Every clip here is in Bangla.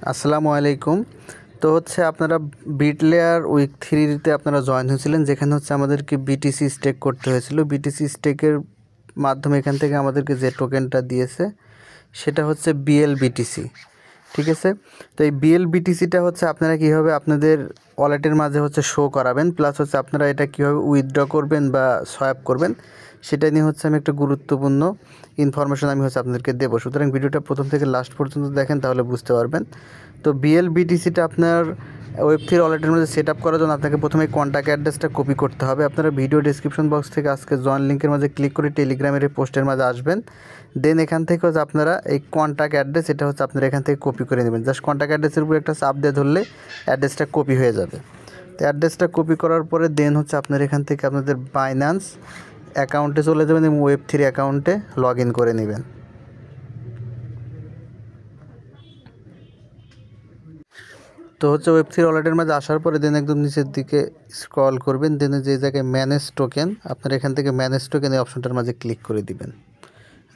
আসসালামু আলাইকুম। তো হচ্ছে আপনারা বিটলেয়ার উইক 3 তে আপনারা জয়েন হয়েছিলেন, যেখানে হচ্ছে আমাদেরকে বিটিসি স্টেক করতে হয়েছিল। বিটিসি স্টেকের মাধ্যমে এখান থেকে আমাদেরকে যে টোকেনটা দিয়েছে সেটা হচ্ছে বিএলবিটিসি। ঠিক আছে, তো এই বিএলবিটিসিটা হচ্ছে আপনারা কীভাবে আপনাদের ওয়ালেটের মাঝে হচ্ছে শো করাবেন, প্লাস হচ্ছে আপনারা এটা কীভাবে উইথড্র করবেন বা সোয়াপ করবেন সেটা নিয়ে হচ্ছে আমি একটা গুরুত্বপূর্ণ ইনফরমেশন আমি হচ্ছে আপনাদেরকে দেবো। সুতরাং ভিডিওটা প্রথম থেকে লাস্ট পর্যন্ত দেখেন, তাহলে বুঝতে পারবেন। তো বিএলবিটিসিটা আপনার ওয়েব3 ওয়ালেটের মধ্যে সেট আপ করার জন্য আপনাকে প্রথমে কন্ট্যাক্ট অ্যাড্রেসটা কপি করতে হবে। আপনারা ভিডিও ডেসক্রিপশন বক্স থেকে আজকে জয়েন লিঙ্কের মাঝে ক্লিক করে টেলিগ্রামের এই পোস্টের মাঝে আসবেন। দেন এখান থেকে হচ্ছে আপনারা এই কন্ট্যাক্ট অ্যাড্রেস এটা হচ্ছে আপনারা এখান থেকে কপি করে নেবেন। জাস্ট কন্ট্যাক্ট অ্যাড্রেসের উপর একটা চাপ দিয়ে ধরলে অ্যাড্রেসটা কপি হয়ে যাবে। তো অ্যাড্রেসটা কপি করার পরে দেন হচ্ছে আপনারা এখান থেকে আপনাদের বাইন্যান্স অ্যাকাউন্টে চলে যাবেন এবং ওয়েব3 অ্যাকাউন্টে লগ ইন করে নেবেন। তো হচ্ছে ওয়েব3 ওয়ালেটের মাঝে আসার পরে দেন একদম নিচের দিকে স্ক্রল করবেন, দেন যে জায়গায় ম্যানেজ টোকেন, আপনারা এখান থেকে ম্যানেজ টোকেন এই অপশনটার মাঝে ক্লিক করে দিবেন।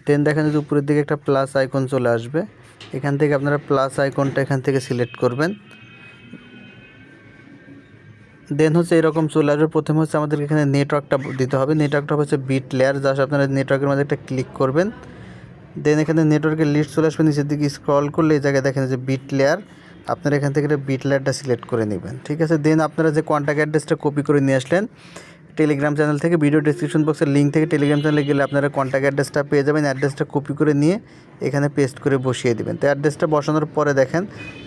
দেন দেখেন যে উপরের দিকে একটা প্লাস আইকন চলে আসবে, এখান থেকে আপনারা প্লাস আইকনটা এখান থেকে সিলেক্ট করবেন। দেন হচ্ছে এরকম চলে আসবে। প্রথমে হচ্ছে আমাদেরকে এখানে নেটওয়ার্কটা দিতে হবে। নেটওয়ার্কটা হচ্ছে বিটলেয়ার, জাস্ট আপনারা নেটওয়ার্কের মাঝে একটা ক্লিক করবেন। দেন এখানে নেটওয়ার্কের লিস্ট চলে আসবে, নিচের দিকে স্ক্রল করলে এই জায়গায় দেখেন যে বিটলেয়ার, আপনারা এখান থেকে বিটলেয়ারটা সিলেক্ট করে নেবেন। ঠিক আছে, দেন আপনারা যে কন্ট্যাক্ট অ্যাড্রেসটা কপি করে নিয়ে আসলেন টেলিগ্রাম চ্যানেল থেকে, ভিডিও ডিসক্রিপশন বক্সের লিঙ্ক থেকে টেলিগ্রাম চ্যানেলে গেলে আপনারা কন্ট্যাক্ট অ্যাড্রেসটা পেয়ে যাবেন। অ্যাড্রেসটা কপি করে নিয়ে এখানে পেস্ট করে বসিয়ে দেবেন। তো অ্যাড্রেসটা বসানোর পরে দেখেন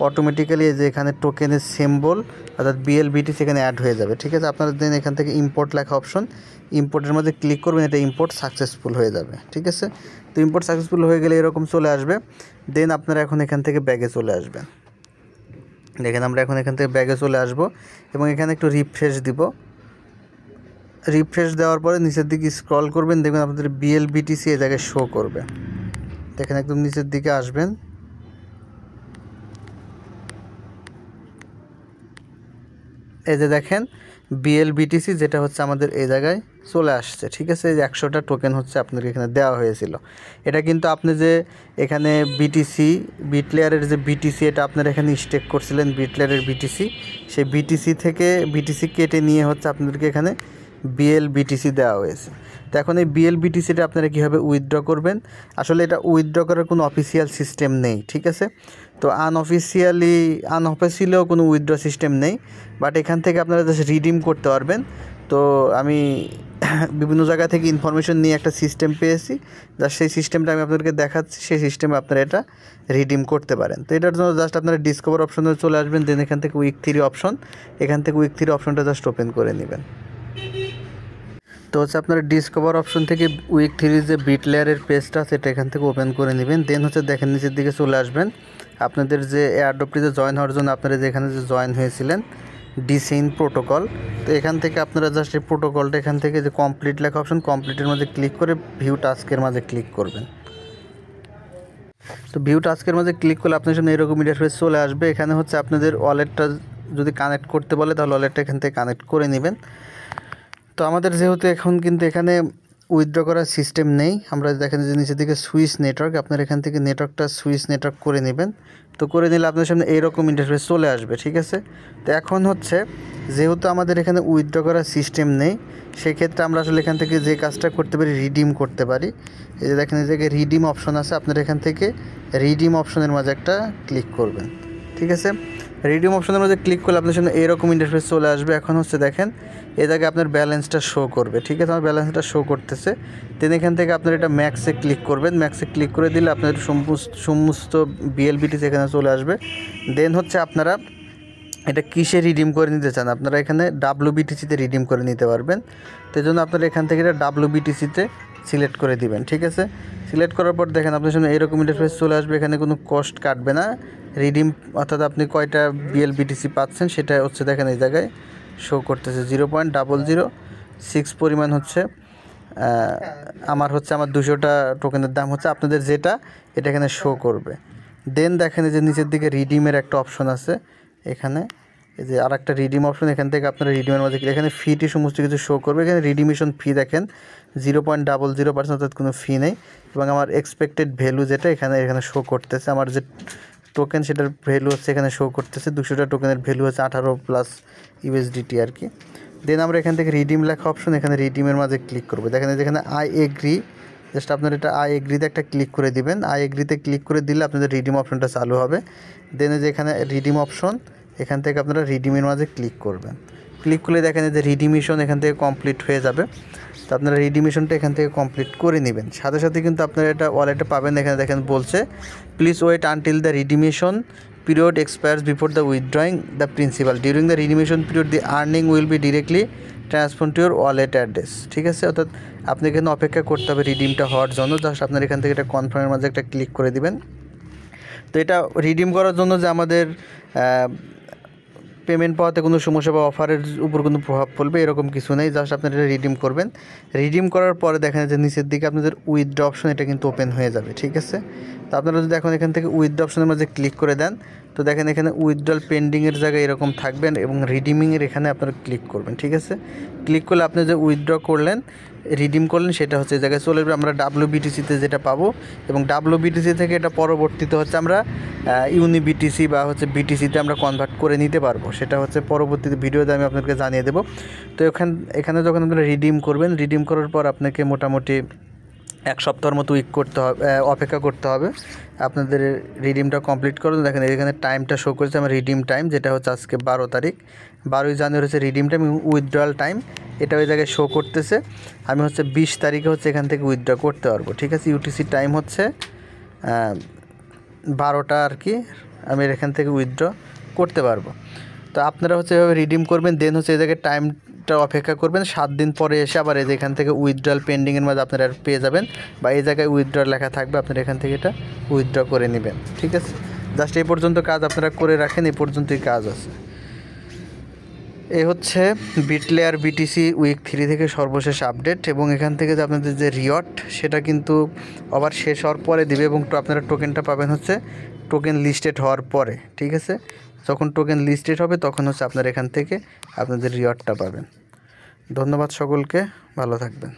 অটোমেটিক্যালি এই যে এখানে টোকেনের সিম্বল অর্থাৎ বিএলবিটি সেখানে অ্যাড হয়ে যাবে। ঠিক আছে, আপনারা দেন এখান থেকে ইম্পোর্ট লেখা অপশন, ইম্পোর্টের মধ্যে ক্লিক করবেন, এটা ইম্পোর্ট সাকসেসফুল হয়ে যাবে। ঠিক আছে, তো ইম্পোর্ট সাকসেসফুল হয়ে গেলে এরকম চলে আসবে। দেন আপনারা এখন এখান থেকে ব্যাগে চলে আসবেন। দেখেন আমরা এখন এখান থেকে ব্যাগে চলে আসব এবং এখানে একটু রিফ্রেশ দিব। রিফ্রেশ দেওয়ার পরে নিচের দিকে স্ক্রল করবেন, দেখবেন আপনাদের বিএলবিটিসি এই জায়গায় শো করবে। দেখেন একদম নিচের দিকে আসবেন, এই যে দেখেন বিএলবিটিসি যেটা হচ্ছে আমাদের এই জায়গায় চলে আসছে। ঠিক আছে, এই যে 100টা টোকেন হচ্ছে আপনাকে এখানে দেওয়া হয়েছিল। এটা কিন্তু আপনি যে এখানে বিটিসি বিটলেয়ারের যে বিটিসি এটা আপনারা এখানে স্টেক করছিলেন, বিটলেয়ারের বিটিসি, সেই বিটিসি থেকে বিটিসি কেটে নিয়ে হচ্ছে আপনাদেরকে এখানে বিএলবিটিসি দেওয়া হয়েছে। তো এখন এই বিএলবিটিসিটা আপনারা কীভাবে উইথড্র করবেন, আসলে এটা উইথড্র করার কোনো অফিসিয়াল সিস্টেম নেই। ঠিক আছে, তো আনঅফিসিয়ালিও কোনো উইথড্র সিস্টেম নেই, বাট এখান থেকে আপনারা জাস্ট রিডিম করতে পারবেন। তো আমি বিভিন্ন জায়গা থেকে ইনফরমেশন নিয়ে একটা সিস্টেম পেয়েছি, জাস্ট সেই সিস্টেমটা আমি আপনাদেরকে দেখাচ্ছি, সেই সিস্টেমে আপনারা এটা রিডিম করতে পারেন। তো এটার জন্য জাস্ট আপনারা ডিসকভার অপশনে চলে আসবেন, দেন এখান থেকে উইক 3 অপশন, এখান থেকে উইক 3 অপশনটা জাস্ট ওপেন করে নেবেন। তো হচ্ছে আপনারা ডিসকভার অপশন থেকে উইক 3 যে বিটলেয়ারের পেজটা সেটা এখান থেকে ওপেন করে নেবেন। দেন হচ্ছে দেখেন নিচের দিকে চলে আসবেন, আপনাদের যে এয়ারড্রপটিতে জয়েন হওয়ার জন্য আপনারা যেখানে যে জয়েন হয়েছিলেন ডিসেইন প্রোটোকল, তো এখান থেকে আপনারা জাস্ট এই প্রোটোকলটা এখান থেকে যে কমপ্লিট লেখা অপশন, কমপ্লিটের মধ্যে ক্লিক করে ভিউ টাস্কের মাঝে ক্লিক করবেন। তো ভিউ টাস্কের মাঝে ক্লিক করলে আপনার সামনে এরকম ইন্টারফেস চলে আসবে। এখানে হচ্ছে আপনাদের ওয়ালেটটা যদি কানেক্ট করতে বলে তাহলে ওয়ালেটটা এখান থেকে কানেক্ট করে নেবেন। তো আমাদের যেহেতু এখন কিন্তু এখানে উইথড্র করার সিস্টেম নেই, আমরা দেখেন যে নিচের দিকে সুইচ নেটওয়ার্ক, আপনার এখান থেকে নেটওয়ার্কটা সুইচ নেটওয়ার্ক করে নেবেন। তো করে নিলে আপনার সামনে এইরকম ইন্টারফেস চলে আসবে। ঠিক আছে, তো এখন হচ্ছে যেহেতু আমাদের এখানে উইথড্র করার সিস্টেম নেই, সেক্ষেত্রে আমরা আসলে এখান থেকে যে কাজটা করতে পারি রিডিম করতে পারি। এই যে দেখেন এই জায়গায় রিডিম অপশন আছে, আপনার এখান থেকে রিডিম অপশনের মাঝে একটা ক্লিক করবেন। ঠিক আছে, রিডিম অপশনের মধ্যে ক্লিক করলে আপনার সামনে এরকম ইন্টারফেস চলে আসবে। এখন হচ্ছে দেখেন এই জায়গায় আপনার ব্যালেন্সটা শো করবে। ঠিক আছে, আমার ব্যালেন্সটা শো করতেছে। দেন এখান থেকে আপনার এটা ম্যাক্সে ক্লিক করবেন, ম্যাক্সে ক্লিক করে দিলে আপনাদের সমস্ত বিএলবিটিসি এখানে চলে আসবে। দেন হচ্ছে আপনারা এটা কিসে রিডিম করে নিতে চান, আপনারা এখানে ডাব্লিউবিটিসিতে রিডিম করে নিতে পারবেন। তো এই জন্য আপনারা এখান থেকে এটা ডাব্লিউবিটিসিতে সিলেক্ট করে দিবেন। ঠিক আছে, সিলেক্ট করার পর দেখেন আপনার সামনে এরকম ইন্টারফেস চলে আসবে। এখানে কোনো কস্ট কাটবে না, রিডিম অর্থাৎ আপনি কয়টা বিএলবিটিসি পাচ্ছেন সেটা হচ্ছে দেখেন এই জায়গায় শো করতেছে 0.006 পরিমাণ হচ্ছে আমার 200টা টোকেনের দাম হচ্ছে, আপনাদের যেটা এটা এখানে শো করবে। দেন দেখেন যে নিচের দিকে রিডিমের একটা অপশন আছে, এখানে এই যে আর একটা রিডিম অপশন, এখান থেকে আপনারা রিডিমের মধ্যে এখানে ফিটি সমস্ত কিছু শো করবে। এখানে রিডিমেশন ফি দেখেন 0.00%, অর্থাৎ কোনো ফি নেই। এবং আমার এক্সপেক্টেড ভ্যালু যেটা এখানে শো করতেছে, আমার যে টোকেন সেটার ভ্যালু হচ্ছে এখানে শো করতেছে 200টা টোকেনের ভ্যালু হচ্ছে 18+ USDT আর কি। দেন আমরা এখান থেকে রিডিম লেখা অপশন, এখানে রিডিমের মাঝে ক্লিক করবো। দেখেন যেখানে আই এগ্রি, জাস্ট আপনার এটা আই এগ্রিতে একটা ক্লিক করে দিবেন। আই এগ্রিতে ক্লিক করে দিলে আপনাদের রিডিম অপশনটা চালু হবে। দেন যে এখানে রিডিম অপশন, এখান থেকে আপনারা রিডিমের মাঝে ক্লিক করবেন। ক্লিক করলে দেখেন যে রিডিমিশন এখান থেকে কমপ্লিট হয়ে যাবে। তো আপনারা রিডিমিশনটা এখান থেকে কমপ্লিট করে নেবেন। সাথে সাথে কিন্তু আপনারা এটা ওয়ালেটে পাবেন। এখানে দেখেন বলছে please wait until the redemption period expires before the withdrawing the principal. During the redemption period the earning will be directly transferred to your wallet address. ঠিক আছে, অর্থাৎ আপনি এখানে অপেক্ষা করতে হবে রিডিমটা হওয়ার জন্য। জাস্ট আপনার এখান থেকে এটা কনফার্মের মাঝে একটা ক্লিক করে দিবেন। তো এটা রিডিম করার জন্য যে আমাদের পেমেন্ট পাওয়াতে কোনো সমস্যা বা অফারের উপর কোনো প্রভাব পড়বে এরকম কিছু নেই। জাস্ট আপনারা এটা রিডিম করবেন। রিডিম করার পরে দেখেন যে নিচের দিকে আপনাদের উইথড্র অপশন এটা কিন্তু ওপেন হয়ে যাবে। ঠিক আছে, তো আপনারা যদি এখন এখান থেকে উইথড্র অপশনের মাঝে ক্লিক করে দেন, তো দেখেন এখানে উইথড্রল পেন্ডিংয়ের জায়গায় এরকম থাকবেন এবং রিডিমিংয়ের এখানে আপনারা ক্লিক করবেন। ঠিক আছে, ক্লিক করলে আপনি যে উইথড্র করলেন, রিডিম করলেন, সেটা হচ্ছে এই জায়গায় চলে যাবে। আমরা WBTCতে যেটা পাবো এবং WBTC থেকে এটা পরবর্তীতে হচ্ছে আমরা UniBTC বা হচ্ছে BTCতে আমরা কনভার্ট করে নিতে পারবো। সেটা হচ্ছে পরবর্তীতে ভিডিওতে আমি আপনাদেরকে জানিয়ে দেবো। তো এখানে যখন আপনারা রিডিম করবেন, রিডিম করার পর আপনাকে মোটামুটি 1 সপ্তাহের মতো অপেক্ষা করতে হবে আপনাদের রিডিমটা কমপ্লিট করুন। দেখেন এখানে টাইমটা শো করেছে আমার রিডিম টাইম, যেটা হচ্ছে আজকে 12 তারিখ, 12ই জানুয়ারি হচ্ছে রিডিম টাইম এবং উইথড্রয়াল টাইম এটা ওই জায়গায় শো করতেছে। আমি হচ্ছে 20 তারিখে হচ্ছে এখান থেকে উইথড্র করতে পারবো। ঠিক আছে, UTC টাইম হচ্ছে 12টা আর কি, আমি এখান থেকে উইথড্র করতে পারবো। তো আপনারা হচ্ছে এভাবে রিডিম করবেন। দেন হচ্ছে এই জায়গায় টাইমটা অপেক্ষা করবেন, 7 দিন পরে এসে আবার এই যে এখান থেকে উইথড্রয়াল পেন্ডিংয়ের মাঝে আপনারা পেয়ে যাবেন বা এই জায়গায় উইথড্র লেখা থাকবে, আপনারা এখান থেকে এটা উইথড্র করে নেবেন। ঠিক আছে, জাস্ট এই পর্যন্ত কাজ আপনারা করে রাখেন, এই পর্যন্তই কাজ আছে। এই হচ্ছে বিটলেয়ার BTC উইক 3 থেকে সর্বশেষ আপডেট এবং এখান থেকে যে আপনাদের যে রিওয়ার্ড সেটা কিন্তু আবার শেষ হওয়ার পরে দিবে এবং আপনারা টোকেনটা পাবেন হচ্ছে টোকেন লিস্টেড হওয়ার পরে। ঠিক আছে, যখন টোকেন লিস্টেড হবে তখন হচ্ছে আপনারা এখান থেকে আপনাদের রিওয়ার্ডটা পাবেন। ধন্যবাদ সকলকে, ভালো থাকবেন।